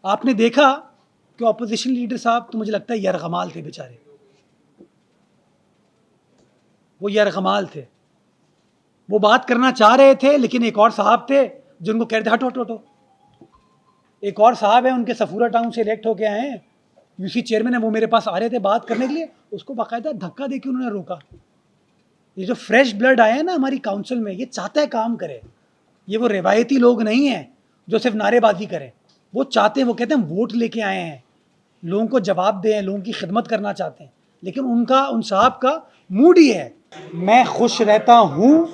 आपने देखा कि ऑपोजिशन लीडर साहब तो मुझे लगता है यरगमाल थे बेचारे, वो यरगमाल थे। वो बात करना चाह रहे थे, लेकिन एक और साहब थे जो उनको कह रहे थे हटो हटो हटो। एक और साहब है, उनके सफूरा टाउन से इलेक्ट होके आए हैं, यूसी चेयरमैन है, वो मेरे पास आ रहे थे बात करने के लिए, उसको बाकायदा धक्का देके उन्होंने रोका। ये जो फ्रेश ब्लड आया है ना हमारी काउंसिल में, ये चाहता है काम करे। ये वो रिवायती लोग नहीं हैं जो सिर्फ नारेबाजी करें, वो चाहते हैं, वो कहते हैं हम वोट लेके आए हैं, लोगों को जवाब दें, लोगों की खिदमत करना चाहते हैं। लेकिन उन साहब का मूड ही है, मैं खुश रहता हूँ,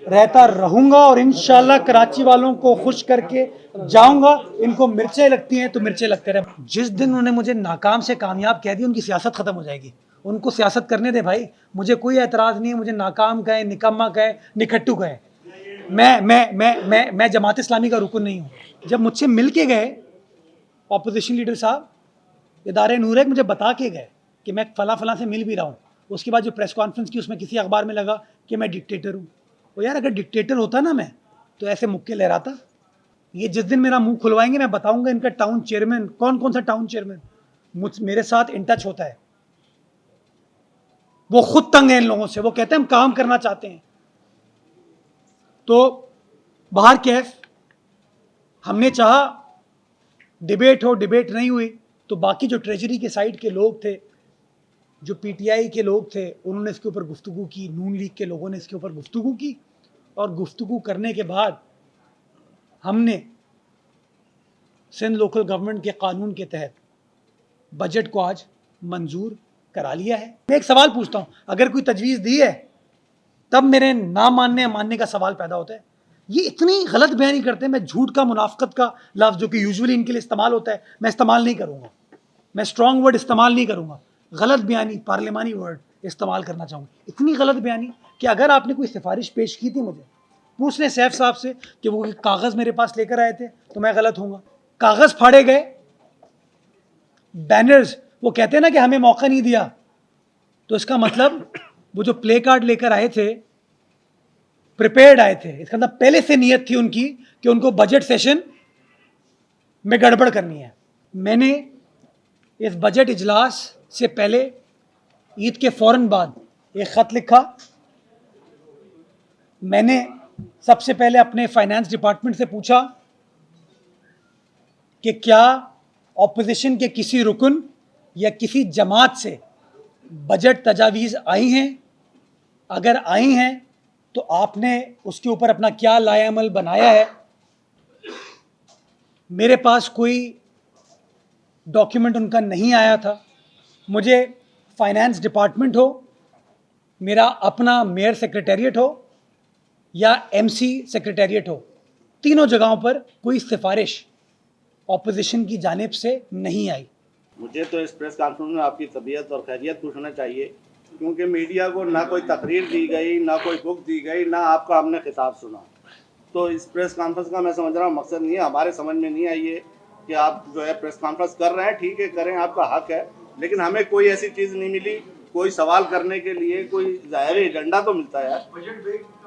रहता रहूँगा और इंशाल्लाह कराची वालों को खुश करके जाऊँगा। इनको मिर्चें लगती हैं तो मिर्चें लगते रहे। जिस दिन उन्होंने मुझे नाकाम से कामयाब कह दिया, उनकी सियासत ख़त्म हो जाएगी। उनको सियासत करने दे भाई, मुझे कोई एतराज़ नहीं है, मुझे नाकाम कहे, निकम्मा कहे, निखट्टू कहे। मैं जमात इस्लामी का रुकन नहीं हूँ। जब मुझसे मिल के गए ऑपोजिशन लीडर साहब, इदारे नूर है, मुझे बता के गए कि मैं फ़ला से मिल भी रहा हूँ। उसके बाद जो प्रेस कॉन्फ्रेंस की, उसमें किसी अखबार में लगा कि मैं डिक्टेटर हूँ। तो यार अगर डिक्टेटर होता ना मैं, तो ऐसे मुक्के लहराता। ये जिस दिन मेरा मुंह खुलवाएंगे, मैं बताऊंगा इनका टाउन चेयरमैन कौन सा टाउन चेयरमैन मेरे साथ इन टच होता है। वो खुद तंग है इन लोगों से, वो कहते हैं हम काम करना चाहते हैं। तो बाहर कैफ हमने चाहा डिबेट हो, डिबेट नहीं हुई, तो बाकी जो ट्रेजरी के साइड के लोग थे, जो पीटीआई के लोग थे, उन्होंने इसके ऊपर गुफ्तगू की, नून लीग के लोगों ने इसके ऊपर गुफ्तगू की, और गुफ्तगू करने के बाद हमने सिंध लोकल गवर्नमेंट के कानून के तहत बजट को आज मंजूर करा लिया है। मैं एक सवाल पूछता हूँ, अगर कोई तजवीज़ दी है तब मेरे ना मानने या मानने का सवाल पैदा होता है। ये इतनी गलत बयानी करते हैं। मैं झूठ का, मुनाफकत का लफ्ज़ जो कि यूजुअली इनके लिए इस्तेमाल होता है, मैं इस्तेमाल नहीं करूँगा। मैं स्ट्रॉन्ग वर्ड इस्तेमाल नहीं करूँगा। गलत बयानी, पार्लिमानी वर्ड इस्तेमाल करना चाहूँगा। इतनी गलत बयानी कि अगर आपने कोई सिफारिश पेश की थी मुझे, पूछ लें सैफ साहब से कि वो कागज़ मेरे पास लेकर आए थे, तो मैं गलत हूँगा। कागज़ फाड़े गए, बैनर्स, वो कहते हैं ना कि हमें मौका नहीं दिया, तो इसका मतलब वो जो प्ले कार्ड लेकर आए थे, प्रिपेयर्ड आए थे, इसका मतलब पहले से नीयत थी उनकी कि उनको बजट सेशन में गड़बड़ करनी है। मैंने इस बजट इजलास से पहले, ईद के फ़ौरन बाद, एक ख़त लिखा। मैंने सबसे पहले अपने फाइनेंस डिपार्टमेंट से पूछा कि क्या ऑपोजिशन के किसी रुकन या किसी जमात से बजट तजावीज़ आई हैं, अगर आई हैं तो आपने उसके ऊपर अपना क्या लाएअमल बनाया है। मेरे पास कोई डॉक्यूमेंट उनका नहीं आया था। मुझे फाइनेंस डिपार्टमेंट हो, मेरा अपना मेयर सेक्रेटेरिएट हो या एमसी सेक्रेटेरिएट हो, तीनों जगहों पर कोई सिफारिश ऑपोजिशन की जानिब से नहीं आई। मुझे तो इस प्रेस कॉन्फ्रेंस में आपकी तबीयत और खैरियत पूछना चाहिए, क्योंकि मीडिया को ना कोई तकरीर दी गई, ना कोई बुक दी गई, ना आपका हमने खिताब सुना। तो इस प्रेस कॉन्फ्रेंस का मैं समझ रहा हूँ मकसद नहीं है, हमारे समझ में नहीं आई है कि आप जो है प्रेस कॉन्फ्रेंस कर रहे हैं। ठीक है, करें, आपका हक है, लेकिन हमें कोई ऐसी चीज़ नहीं मिली, कोई सवाल करने के लिए कोई ज़ाहिर एजेंडा तो मिलता है यार।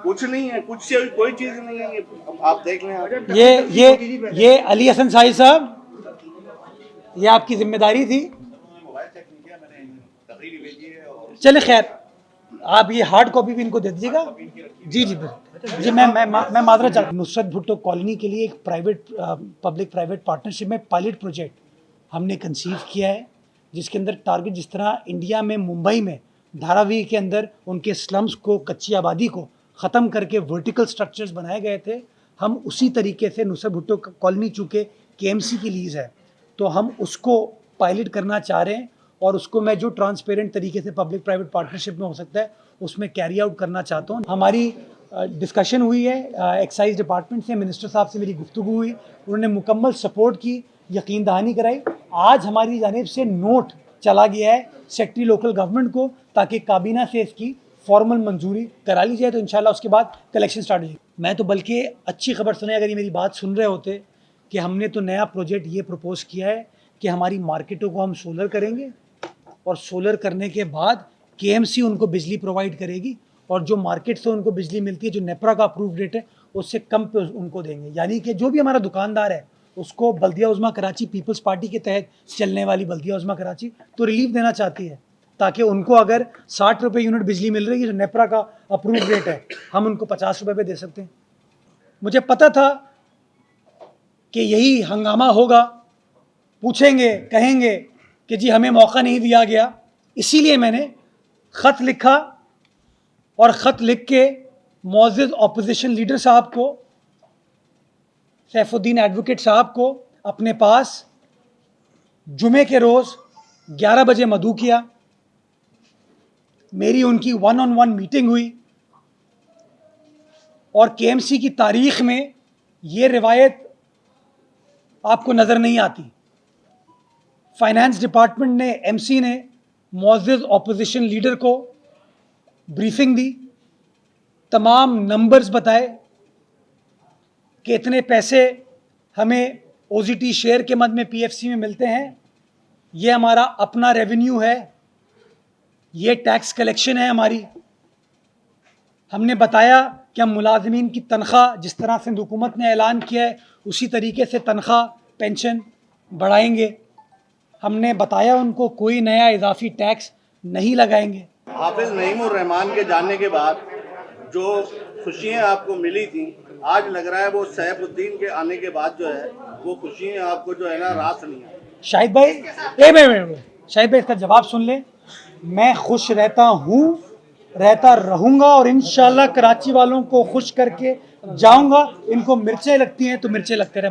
कुछ नहीं है, कुछ कोई चीज़ नहीं है। आप देख लें आप। ये अली हसन साहिब साहब, ये आपकी जिम्मेदारी थी। चले खैर, आप ये हार्ड कॉपी भी इनको दे दीजिएगा। जी जी जी, मैं माजरा चाहता हूँ। नुसरत भुट्टो कॉलोनी के लिए एक प्राइवेट पब्लिक प्राइवेट पार्टनरशिप में पायलट प्रोजेक्ट हमने कंसीव किया है, जिसके अंदर टारगेट, जिस तरह इंडिया में मुंबई में धारावी के अंदर उनके स्लम्स को, कच्ची आबादी को ख़त्म करके वर्टिकल स्ट्रक्चर्स बनाए गए थे, हम उसी तरीके से नुसरत भुट्टो कॉलोनी चूँकि KMC की लीज़ है, तो हम उसको पायलट करना चाह रहे हैं, और उसको मैं जो ट्रांसपेरेंट तरीके से पब्लिक प्राइवेट पार्टनरशिप में हो सकता है उसमें कैरी आउट करना चाहता हूँ। हमारी डिस्कशन हुई है एक्साइज डिपार्टमेंट से, मिनिस्टर साहब से मेरी गुफ्तगू हुई, उन्होंने मुकम्मल सपोर्ट की, यकीन दहानी कराई। आज हमारी जानिब से नोट चला गया है सेक्रेटरी लोकल गवर्नमेंट को, ताकि काबीना से इसकी फॉर्मल मंजूरी करा ली जाए, तो इंशाल्लाह उसके बाद कलेक्शन स्टार्ट हो जाएगी। मैं तो बल्कि अच्छी खबर सुने, अगर ये मेरी बात सुन रहे होते, कि हमने तो नया प्रोजेक्ट ये प्रपोज़ किया है कि हमारी मार्केटों को हम सोलर करेंगे, और सोलर करने के बाद KMC उनको बिजली प्रोवाइड करेगी, और जो मार्केट से उनको बिजली मिलती है, जो नेपरा का अप्रूव रेट है, उससे कम पे उनको देंगे। यानी कि जो भी हमारा दुकानदार है उसको बल्दिया उज़्मा कराची पीपल्स पार्टी के तहत चलने वाली बल्दिया उज़्मा कराची तो रिलीफ देना चाहती है, ताकि उनको अगर 60 रुपये यूनिट बिजली मिल रही है जो नेपरा का अप्रूव रेट है, हम उनको 50 रुपये पे दे सकते हैं। मुझे पता था कि यही हंगामा होगा, पूछेंगे, कहेंगे कि जी हमें मौका नहीं दिया गया, इसीलिए मैंने ख़त लिखा और ख़त लिख के मौजूद अपोजिशन लीडर साहब को, सैफुद्दीन एडवोकेट साहब को अपने पास जुमे के रोज़ 11 बजे मदऊ किया। मेरी उनकी 1-on-1 मीटिंग हुई और केएमसी की तारीख़ में ये रिवायत आपको नज़र नहीं आती। फाइनेंस डिपार्टमेंट ने, एमसी ने मौजूद अपोजिशन लीडर को ब्रीफिंग दी, तमाम नंबर्स बताए कि इतने पैसे हमें ओजीटी शेयर के मद में पीएफसी में मिलते हैं, ये हमारा अपना रेवेन्यू है, ये टैक्स कलेक्शन है हमारी। हमने बताया कि हम मुलाजमीन की तनख्वाह जिस तरह से हुकूमत ने ऐलान किया है उसी तरीके से तनख्वाह पेंशन बढ़ाएंगे। हमने बताया उनको कोई नया इजाफी टैक्स नहीं लगाएंगे। हाफिज नईमुर रहमान के जाने के बाद जो खुशियाँ आपको मिली थी, आज लग रहा है वो सैफुद्दीन के आने के बाद जो है वो खुशियाँ आपको जो है ना रास नहीं आई। शाहिद भाई, शाहिद भाई इसका जवाब सुन ले। मैं खुश रहता हूँ, रहता रहूँगा और इंशाल्लाह कराची वालों को खुश करके जाऊँगा। इनको मिर्चें लगती हैं तो मिर्चें लगते रहे।